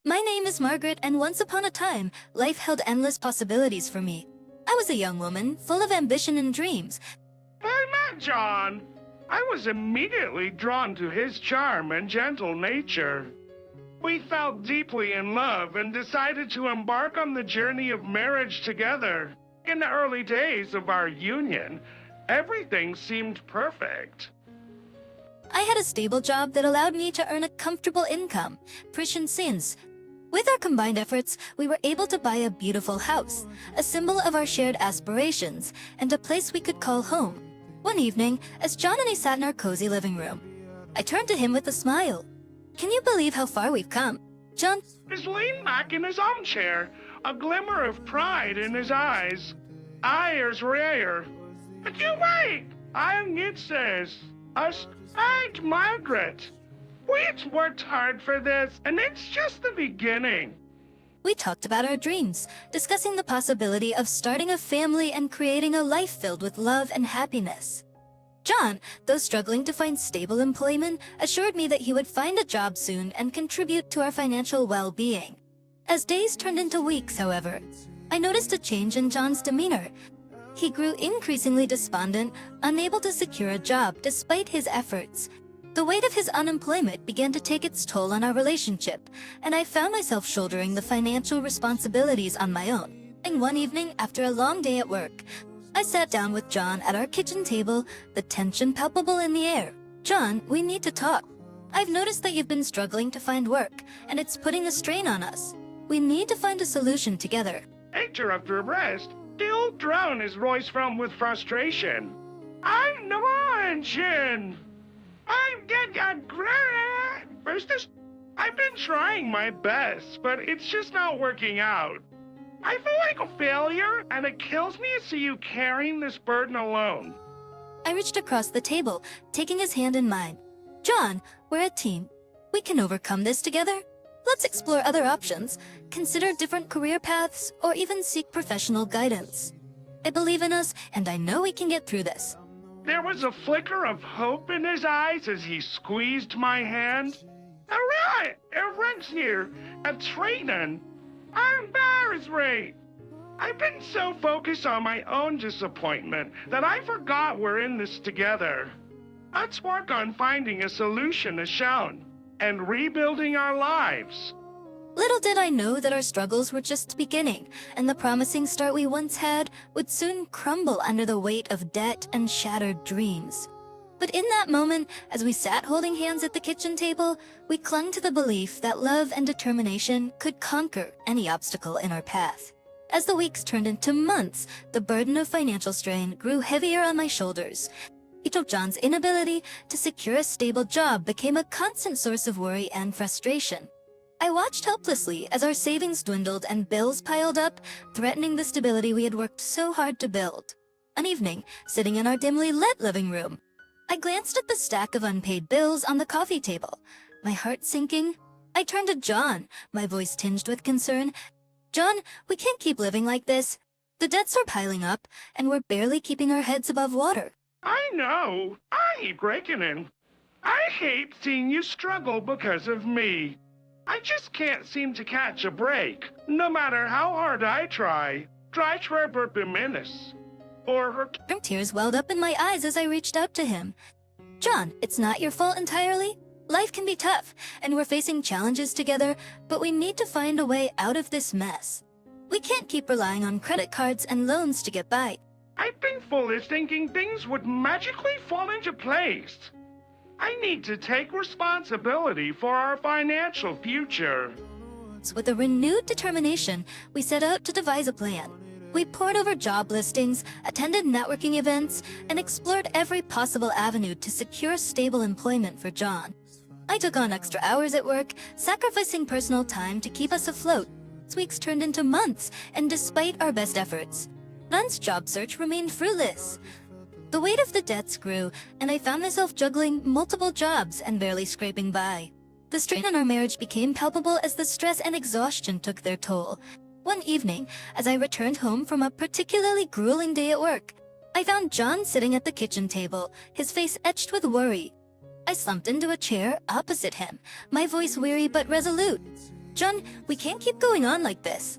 My name is Margaret, and once upon a time, life held endless possibilities for me. I was a young woman, full of ambition and dreams. I met John. I was immediately drawn to his charm and gentle nature. We fell deeply in love and decided to embark on the journey of marriage together. In the early days of our union, everything seemed perfect. I had a stable job that allowed me to earn a comfortable income, since. With our combined efforts, we were able to buy a beautiful house, a symbol of our shared aspirations, and a place we could call home. One evening, as John and I sat in our cozy living room, I turned to him with a smile. Can you believe how far we've come? John He leaned back in his armchair, a glimmer of pride in his eyes. Eyes rare. But you wait! It says, us, and Margaret. We've worked hard for this, and it's just the beginning. We talked about our dreams, discussing the possibility of starting a family and creating a life filled with love and happiness. John, though struggling to find stable employment, assured me that he would find a job soon and contribute to our financial well-being. As days turned into weeks, however, I noticed a change in John's demeanor. He grew increasingly despondent, unable to secure a job despite his efforts. The weight of his unemployment began to take its toll on our relationship, and I found myself shouldering the financial responsibilities on my own. And one evening, after a long day at work, I sat down with John at our kitchen table, the tension palpable in the air. John, we need to talk. I've noticed that you've been struggling to find work, and it's putting a strain on us. We need to find a solution together. After rest, the old drone is voiced from with frustration. I'm no engine. I'm getting great. I've been trying my best, but it's just not working out. I feel like a failure, and it kills me to see you carrying this burden alone. I reached across the table, taking his hand in mine. John, we're a team. We can overcome this together. Let's explore other options, consider different career paths, or even seek professional guidance. I believe in us, and I know we can get through this. There was a flicker of hope in his eyes as he squeezed my hand. Alright, everyone's here, a training. I'm Barry's. I've been so focused on my own disappointment that I forgot we're in this together. Let's work on finding a solution as shown, and rebuilding our lives. Little did I know that our struggles were just beginning, and the promising start we once had would soon crumble under the weight of debt and shattered dreams. But in that moment, as we sat holding hands at the kitchen table, we clung to the belief that love and determination could conquer any obstacle in our path. As the weeks turned into months, the burden of financial strain grew heavier on my shoulders. John's inability to secure a stable job became a constant source of worry and frustration. I watched helplessly as our savings dwindled and bills piled up, threatening the stability we had worked so hard to build. An evening, sitting in our dimly lit living room, I glanced at the stack of unpaid bills on the coffee table, my heart sinking. I turned to John, my voice tinged with concern. John, we can't keep living like this. The debts are piling up, and we're barely keeping our heads above water. I know. I keep reckoning. I hate seeing you struggle because of me. I just can't seem to catch a break, no matter how hard I try. Try to minutes. Or her Tears welled up in my eyes as I reached out to him. John, it's not your fault entirely. Life can be tough, and we're facing challenges together, but we need to find a way out of this mess. We can't keep relying on credit cards and loans to get by. I've been foolish thinking things would magically fall into place. I need to take responsibility for our financial future. With a renewed determination, we set out to devise a plan. We pored over job listings, attended networking events, and explored every possible avenue to secure stable employment for John. I took on extra hours at work, sacrificing personal time to keep us afloat. Weeks turned into months, and despite our best efforts, John's job search remained fruitless. The weight of the debts grew, and I found myself juggling multiple jobs and barely scraping by. The strain on our marriage became palpable as the stress and exhaustion took their toll. One evening, as I returned home from a particularly grueling day at work, I found John sitting at the kitchen table, his face etched with worry. I slumped into a chair opposite him, my voice weary but resolute. John, we can't keep going on like this.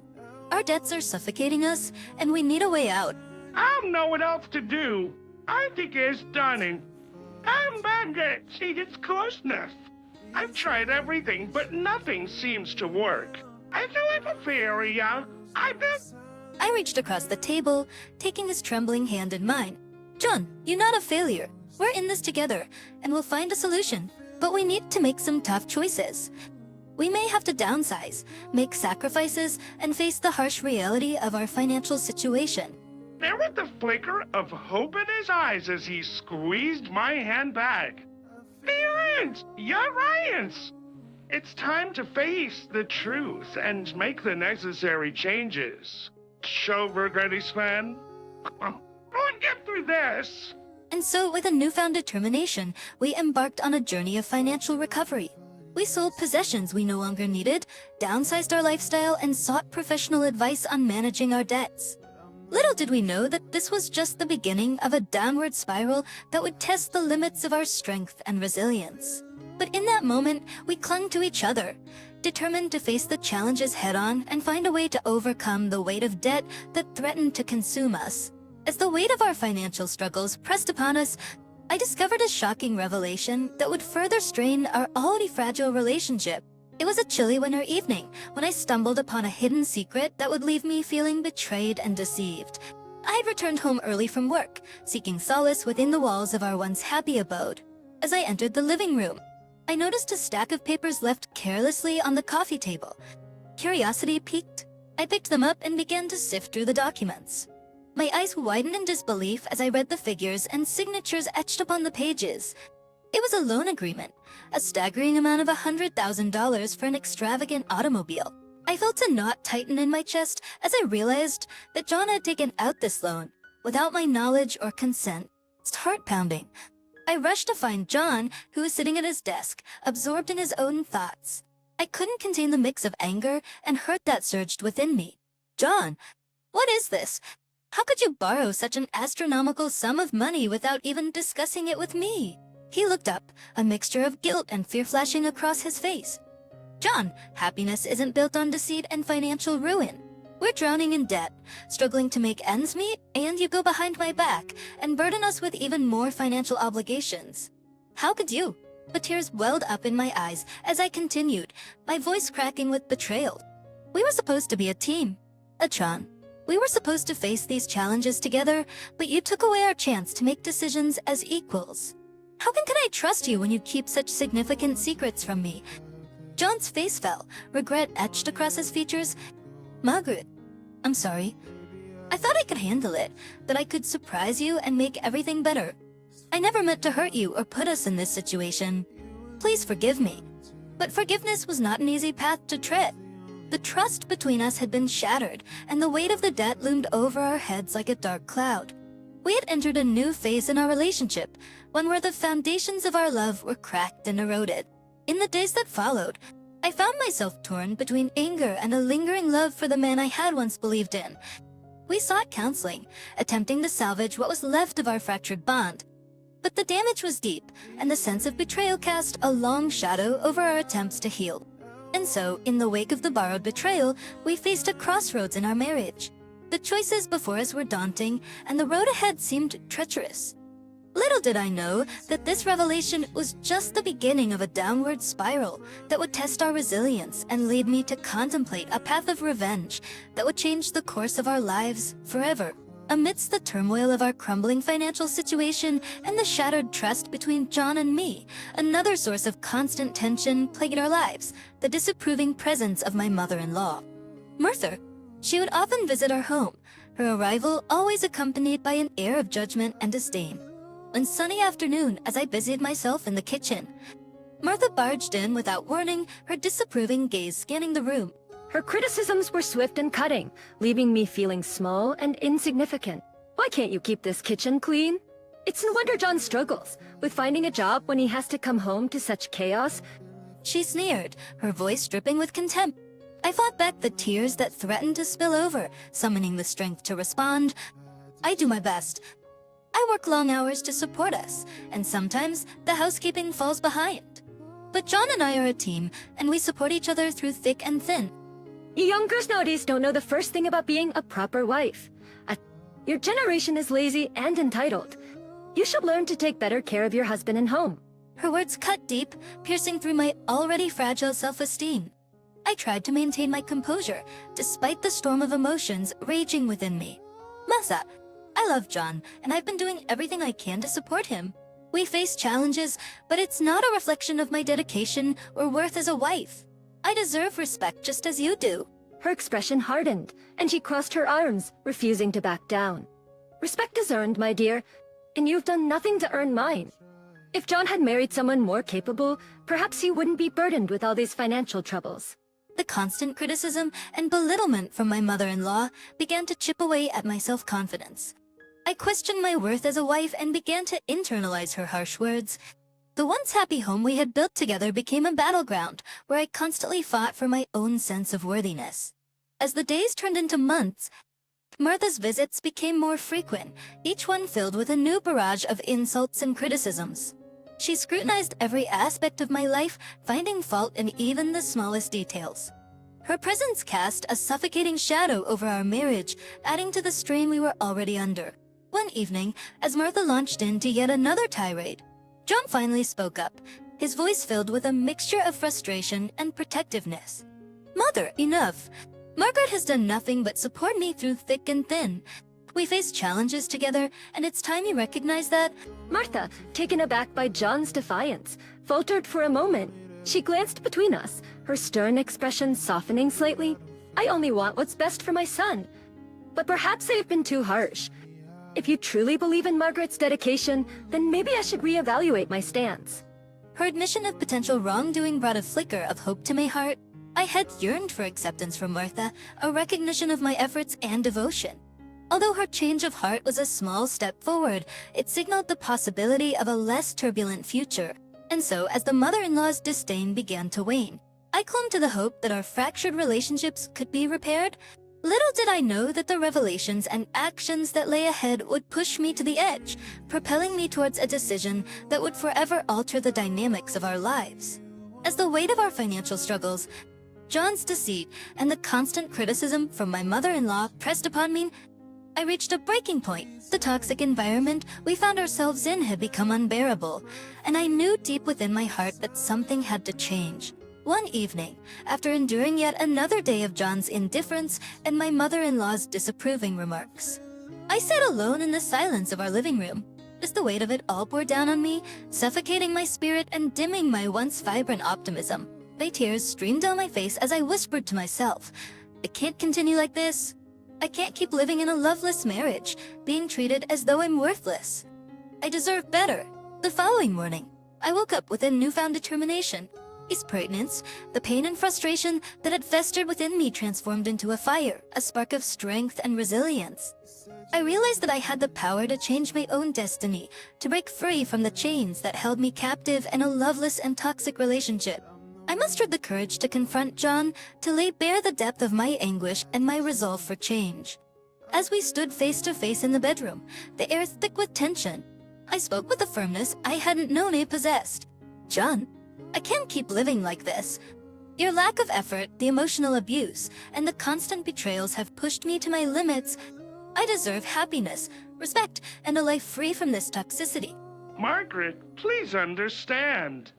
Our debts are suffocating us, and we need a way out. I don't know what else to do. I think it's stunning. I'm back at its closeness. I've tried everything, but nothing seems to work. I feel like a failure. I reached across the table, taking his trembling hand in mine. John, you're not a failure. We're in this together, and we'll find a solution. But we need to make some tough choices. We may have to downsize, make sacrifices, and face the harsh reality of our financial situation. There was the flicker of hope in his eyes as he squeezed my hand back. Feelings, you're right. It's time to face the truth and make the necessary changes. Show regretty, Sven. We'll get through this. And so, with a newfound determination, we embarked on a journey of financial recovery. We sold possessions we no longer needed, downsized our lifestyle, and sought professional advice on managing our debts. Little did we know that this was just the beginning of a downward spiral that would test the limits of our strength and resilience. But in that moment, we clung to each other, determined to face the challenges head-on and find a way to overcome the weight of debt that threatened to consume us. As the weight of our financial struggles pressed upon us, I discovered a shocking revelation that would further strain our already fragile relationship. It was a chilly winter evening when I stumbled upon a hidden secret that would leave me feeling betrayed and deceived. I had returned home early from work, seeking solace within the walls of our once happy abode. As I entered the living room, I noticed a stack of papers left carelessly on the coffee table. Curiosity piqued. I picked them up and began to sift through the documents. My eyes widened in disbelief as I read the figures and signatures etched upon the pages. It was a loan agreement, a staggering amount of $100,000 for an extravagant automobile. I felt a knot tighten in my chest as I realized that John had taken out this loan without my knowledge or consent. It's heart-pounding. I rushed to find John, who was sitting at his desk, absorbed in his own thoughts. I couldn't contain the mix of anger and hurt that surged within me. John, what is this? How could you borrow such an astronomical sum of money without even discussing it with me? He looked up, a mixture of guilt and fear flashing across his face. John, happiness isn't built on deceit and financial ruin. We're drowning in debt, struggling to make ends meet, and you go behind my back and burden us with even more financial obligations. How could you? The tears welled up in my eyes as I continued, my voice cracking with betrayal. We were supposed to be a team. John, we were supposed to face these challenges together, but you took away our chance to make decisions as equals. How can I trust you when you keep such significant secrets from me? John's face fell, regret etched across his features. Margaret, I'm sorry. I thought I could handle it, that I could surprise you and make everything better. I never meant to hurt you or put us in this situation. Please forgive me. But forgiveness was not an easy path to tread. The trust between us had been shattered, and the weight of the debt loomed over our heads like a dark cloud. We had entered a new phase in our relationship, one where the foundations of our love were cracked and eroded. In the days that followed, I found myself torn between anger and a lingering love for the man I had once believed in. We sought counseling, attempting to salvage what was left of our fractured bond. But the damage was deep, and the sense of betrayal cast a long shadow over our attempts to heal. And so, in the wake of the borrowed betrayal, we faced a crossroads in our marriage. The choices before us were daunting, and the road ahead seemed treacherous. Little did I know that this revelation was just the beginning of a downward spiral that would test our resilience and lead me to contemplate a path of revenge that would change the course of our lives forever. Amidst the turmoil of our crumbling financial situation and the shattered trust between John and me, another source of constant tension plagued our lives, the disapproving presence of my mother-in-law. Martha. She would often visit our home, her arrival always accompanied by an air of judgment and disdain. One sunny afternoon, as I busied myself in the kitchen, Martha barged in without warning, her disapproving gaze scanning the room. Her criticisms were swift and cutting, leaving me feeling small and insignificant. Why can't you keep this kitchen clean? It's no wonder John struggles with finding a job when he has to come home to such chaos. She sneered, her voice dripping with contempt. I fought back the tears that threatened to spill over, summoning the strength to respond. I do my best. I work long hours to support us, and sometimes the housekeeping falls behind. But John and I are a team, and we support each other through thick and thin. You young girls nowadays don't know the first thing about being a proper wife. Your generation is lazy and entitled. You should learn to take better care of your husband and home. Her words cut deep, piercing through my already fragile self-esteem. I tried to maintain my composure, despite the storm of emotions raging within me. Masa, I love John, and I've been doing everything I can to support him. We face challenges, but it's not a reflection of my dedication or worth as a wife. I deserve respect just as you do. Her expression hardened, and she crossed her arms, refusing to back down. Respect is earned, my dear, and you've done nothing to earn mine. If John had married someone more capable, perhaps he wouldn't be burdened with all these financial troubles. The constant criticism and belittlement from my mother-in-law began to chip away at my self-confidence. I questioned my worth as a wife and began to internalize her harsh words. The once happy home we had built together became a battleground where I constantly fought for my own sense of worthiness. As the days turned into months, Martha's visits became more frequent, each one filled with a new barrage of insults and criticisms. She scrutinized every aspect of my life, finding fault in even the smallest details. Her presence cast a suffocating shadow over our marriage, adding to the strain we were already under. One evening, as Martha launched into yet another tirade, John finally spoke up, his voice filled with a mixture of frustration and protectiveness. "Mother, enough. Margaret has done nothing but support me through thick and thin. We face challenges together, and it's time you recognize that." Martha, taken aback by John's defiance, faltered for a moment. She glanced between us, her stern expression softening slightly. "I only want what's best for my son. But perhaps I've been too harsh. If you truly believe in Margaret's dedication, then maybe I should reevaluate my stance." Her admission of potential wrongdoing brought a flicker of hope to my heart. I had yearned for acceptance from Martha, a recognition of my efforts and devotion. Although her change of heart was a small step forward, it signaled the possibility of a less turbulent future. And so, as the mother-in-law's disdain began to wane, I clung to the hope that our fractured relationships could be repaired. Little did I know that the revelations and actions that lay ahead would push me to the edge, propelling me towards a decision that would forever alter the dynamics of our lives. As the weight of our financial struggles, John's deceit, and the constant criticism from my mother-in-law pressed upon me, I reached a breaking point. The toxic environment we found ourselves in had become unbearable, and I knew deep within my heart that something had to change. One evening, after enduring yet another day of John's indifference and my mother-in-law's disapproving remarks, I sat alone in the silence of our living room, as the weight of it all bore down on me, suffocating my spirit and dimming my once vibrant optimism. My tears streamed down my face as I whispered to myself, "I can't continue like this. I can't keep living in a loveless marriage, being treated as though I'm worthless. I deserve better." The following morning, I woke up with a newfound determination. His pregnance, the pain and frustration that had festered within me transformed into a fire, a spark of strength and resilience. I realized that I had the power to change my own destiny, to break free from the chains that held me captive in a loveless and toxic relationship. I mustered the courage to confront John, to lay bare the depth of my anguish and my resolve for change. As we stood face to face in the bedroom, the air thick with tension, I spoke with a firmness I hadn't known I possessed. "John, I can't keep living like this. Your lack of effort, the emotional abuse, and the constant betrayals have pushed me to my limits. I deserve happiness, respect, and a life free from this toxicity." Margaret, please understand.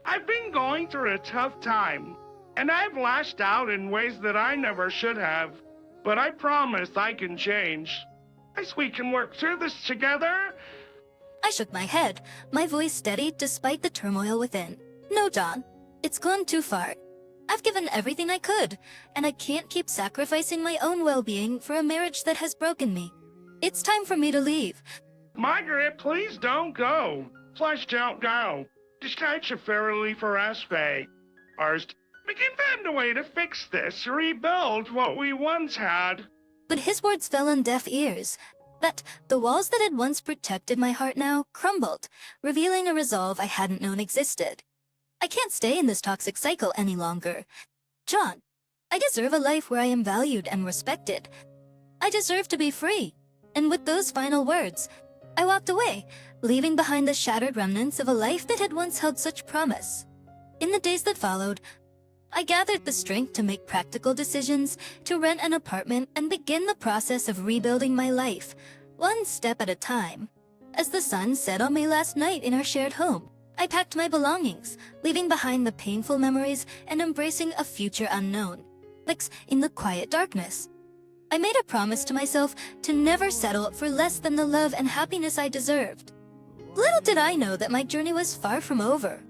I've been going through a tough time, and I've lashed out in ways that I never should have. But I promise I can change. We can work through this together. I shook my head, my voice steady despite the turmoil within. "No, John, it's gone too far. I've given everything I could, and I can't keep sacrificing my own well-being for a marriage that has broken me. It's time for me to leave." Margaret, please don't go. Please don't go. Discharge your fairly for aspect. We can find a way to fix this, rebuild what we once had. But his words fell on deaf ears. That the walls that had once protected my heart now crumbled, revealing a resolve I hadn't known existed. I can't stay in this toxic cycle any longer. John, I deserve a life where I am valued and respected. I deserve to be free. And with those final words, I walked away, leaving behind the shattered remnants of a life that had once held such promise. In the days that followed, I gathered the strength to make practical decisions, to rent an apartment, and begin the process of rebuilding my life, one step at a time. As the sun set on me last night in our shared home, I packed my belongings, leaving behind the painful memories and embracing a future unknown. In the quiet darkness, I made a promise to myself to never settle for less than the love and happiness I deserved. Little did I know that my journey was far from over.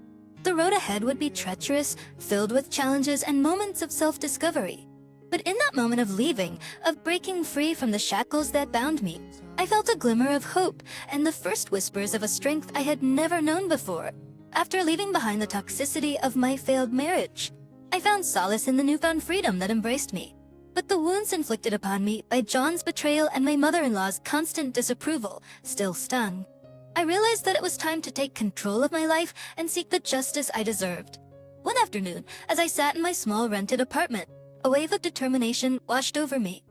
The road ahead would be treacherous, filled with challenges and moments of self-discovery. But in that moment of leaving, of breaking free from the shackles that bound me, I felt a glimmer of hope and the first whispers of a strength I had never known before. After leaving behind the toxicity of my failed marriage, I found solace in the newfound freedom that embraced me. But the wounds inflicted upon me by John's betrayal and my mother-in-law's constant disapproval still stung. I realized that it was time to take control of my life and seek the justice I deserved. One afternoon, as I sat in my small rented apartment, a wave of determination washed over me.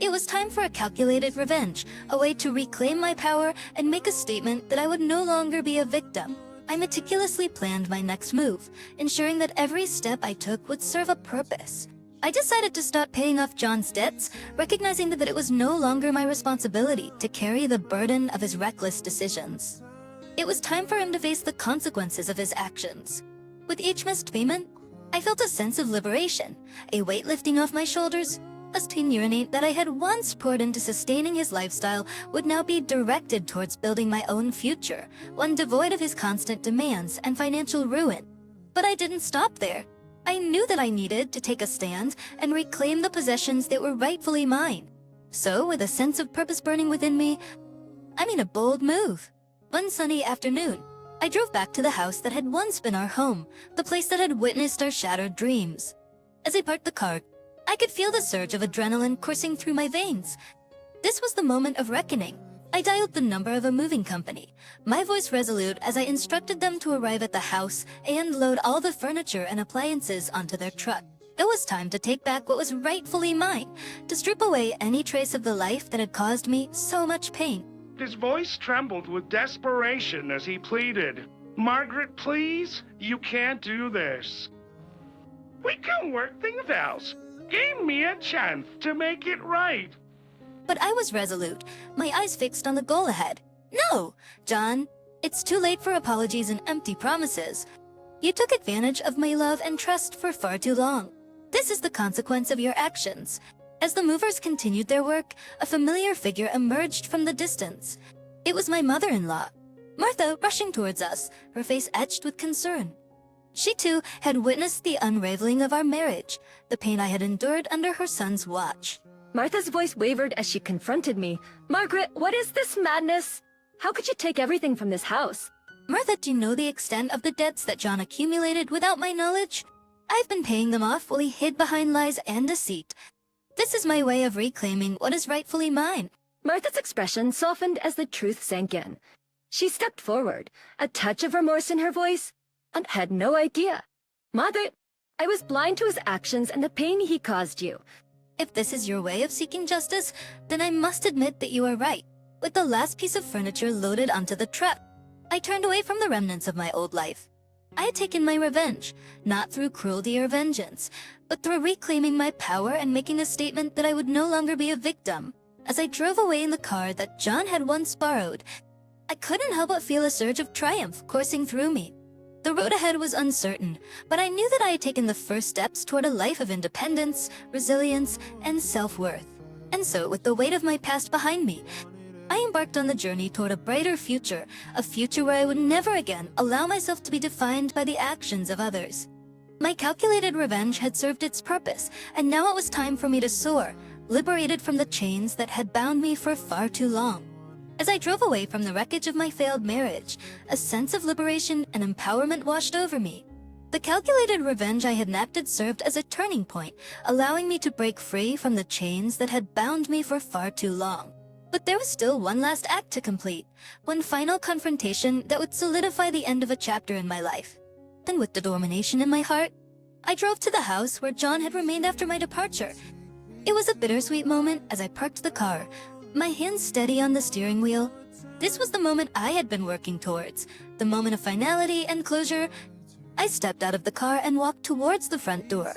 It was time for a calculated revenge, a way to reclaim my power and make a statement that I would no longer be a victim. I meticulously planned my next move, ensuring that every step I took would serve a purpose. I decided to stop paying off John's debts, recognizing that it was no longer my responsibility to carry the burden of his reckless decisions. It was time for him to face the consequences of his actions. With each missed payment, I felt a sense of liberation, a weight lifting off my shoulders. A tyranny that I had once poured into sustaining his lifestyle would now be directed towards building my own future, one devoid of his constant demands and financial ruin. But I didn't stop there. I knew that I needed to take a stand and reclaim the possessions that were rightfully mine. So, with a sense of purpose burning within me, I made a bold move. One sunny afternoon, I drove back to the house that had once been our home, the place that had witnessed our shattered dreams. As I parked the car, I could feel the surge of adrenaline coursing through my veins. This was the moment of reckoning. I dialed the number of a moving company, my voice resolute as I instructed them to arrive at the house and load all the furniture and appliances onto their truck. It was time to take back what was rightfully mine, to strip away any trace of the life that had caused me so much pain. His voice trembled with desperation as he pleaded, "Margaret, please, you can't do this. We can work things out. Give me a chance to make it right." But I was resolute, my eyes fixed on the goal ahead. "No, John, it's too late for apologies and empty promises. You took advantage of my love and trust for far too long. This is the consequence of your actions." As the movers continued their work, a familiar figure emerged from the distance. It was my mother-in-law, Martha, rushing towards us, her face etched with concern. She too had witnessed the unraveling of our marriage, the pain I had endured under her son's watch. Martha's voice wavered as she confronted me. "Margaret, what is this madness? How could you take everything from this house?" "Martha, do you know the extent of the debts that John accumulated without my knowledge? I've been paying them off while he hid behind lies and deceit. This is my way of reclaiming what is rightfully mine." Martha's expression softened as the truth sank in. She stepped forward, a touch of remorse in her voice, and had no idea. "Margaret, I was blind to his actions and the pain he caused you. If this is your way of seeking justice, then I must admit that you are right. With the last piece of furniture loaded onto the truck, I turned away from the remnants of my old life. I had taken my revenge, not through cruelty or vengeance, but through reclaiming my power and making a statement that I would no longer be a victim. As I drove away in the car that John had once borrowed, I couldn't help but feel a surge of triumph coursing through me. The road ahead was uncertain, but I knew that I had taken the first steps toward a life of independence, resilience, and self-worth. And so, with the weight of my past behind me, I embarked on the journey toward a brighter future, a future where I would never again allow myself to be defined by the actions of others. My calculated revenge had served its purpose, and now it was time for me to soar, liberated from the chains that had bound me for far too long. As I drove away from the wreckage of my failed marriage, a sense of liberation and empowerment washed over me. The calculated revenge I had enacted served as a turning point, allowing me to break free from the chains that had bound me for far too long. But there was still one last act to complete, one final confrontation that would solidify the end of a chapter in my life. Then, with determination in my heart, I drove to the house where John had remained after my departure. It was a bittersweet moment as I parked the car, my hands steady on the steering wheel. This was the moment I had been working towards, the moment of finality and closure. I stepped out of the car and walked towards the front door.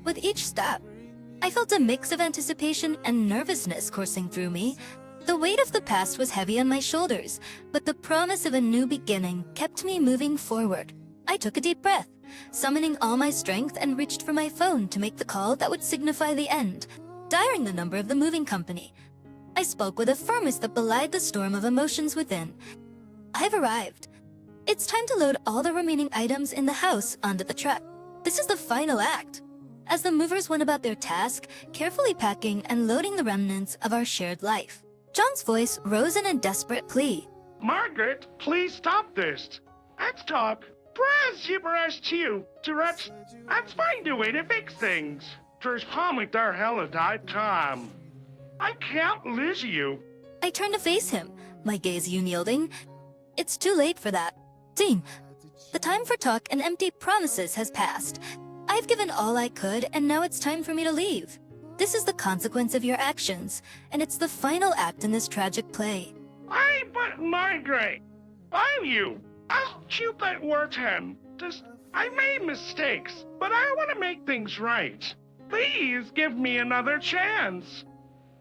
With each step, I felt a mix of anticipation and nervousness coursing through me. The weight of the past was heavy on my shoulders, but the promise of a new beginning kept me moving forward. I took a deep breath, summoning all my strength, and reached for my phone to make the call that would signify the end. Dialing the number of the moving company, I spoke with a firmness that belied the storm of emotions within. I've arrived. It's time to load all the remaining items in the house onto the truck. This is the final act. As the movers went about their task, carefully packing and loading the remnants of our shared life, John's voice rose in a desperate plea. Margaret, please stop this. Let's talk. Let's find a way to fix things. Com. I can't lose you. I turned to face him, my gaze unyielding. It's too late for that. Scene. The time for talk and empty promises has passed. I've given all I could, and now it's time for me to leave. This is the consequence of your actions, and it's the final act in this tragic play. But Margaret, I'm you. I'll shoot that word him. I made mistakes, but I want to make things right. Please give me another chance.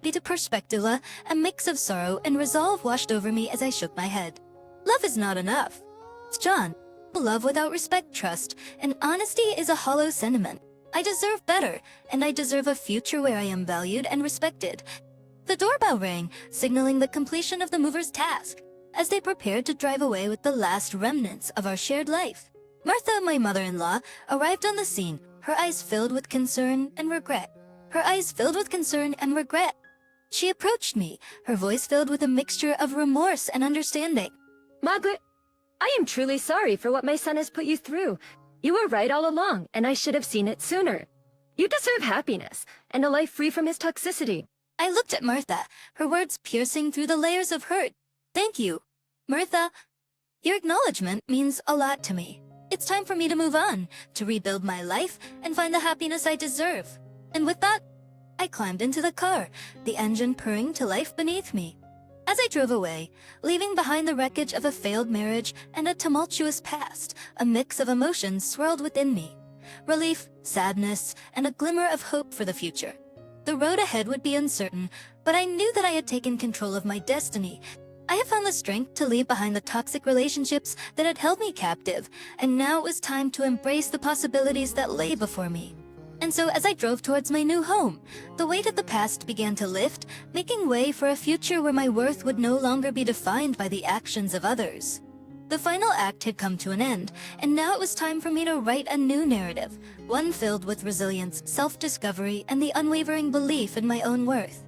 Vita perspectiva, a mix of sorrow and resolve washed over me as I shook my head. Love is not enough. It's John. Love without respect, trust, and honesty is a hollow sentiment. I deserve better, and I deserve a future where I am valued and respected. The doorbell rang, signaling the completion of the movers' task, as they prepared to drive away with the last remnants of our shared life. Martha, my mother-in-law, arrived on the scene, her eyes filled with concern and regret. She approached me, her voice filled with a mixture of remorse and understanding. Margaret, I am truly sorry for what my son has put you through. You were right all along, and I should have seen it sooner. You deserve happiness, and a life free from his toxicity. I looked at Martha, her words piercing through the layers of hurt. Thank you, Martha. Your acknowledgement means a lot to me. It's time for me to move on, to rebuild my life, and find the happiness I deserve. And with that, I climbed into the car, the engine purring to life beneath me. As I drove away, leaving behind the wreckage of a failed marriage and a tumultuous past, a mix of emotions swirled within me. Relief, sadness, and a glimmer of hope for the future. The road ahead would be uncertain, but I knew that I had taken control of my destiny. I had found the strength to leave behind the toxic relationships that had held me captive, and now it was time to embrace the possibilities that lay before me. And so as I drove towards my new home, the weight of the past began to lift, making way for a future where my worth would no longer be defined by the actions of others. The final act had come to an end, and now it was time for me to write a new narrative, one filled with resilience, self-discovery, and the unwavering belief in my own worth.